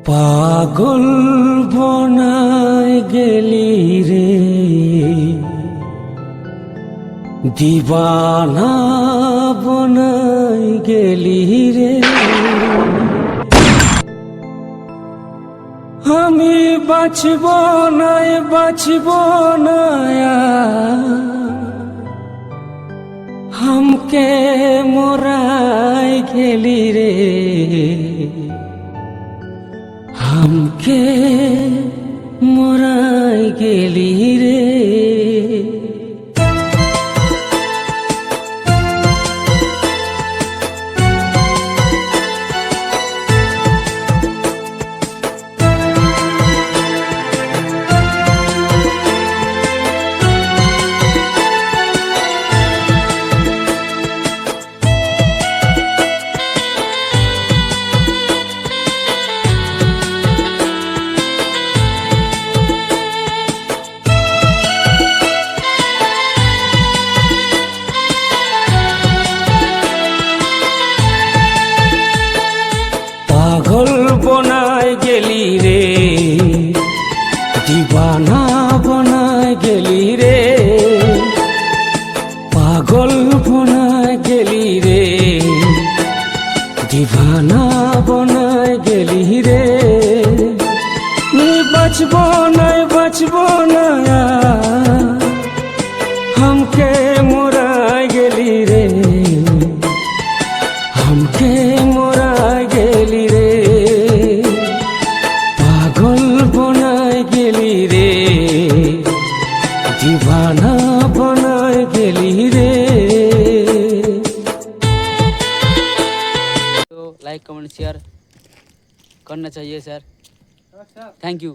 পাগল বনায় গেলি রে, দিবানা বনায় গেলি রে। আমি বাঁচব না हमके मोराय गेली रे, हमके मोराय गेली रे। পাগল বনায় গেলি রে, দিবানা বনায় গেলি রে। পাগল বনায় গেলি রে, দিবানা বনায় গেলি রে। বাঁচব না हमके मोराय गेली रे, हमके मोराय गेली रे। पागल बनाय गेली रे, दीवाना बनाय गेली रे। तो लाइक कमेंट शेयर करना चाहिए सर। Thank you.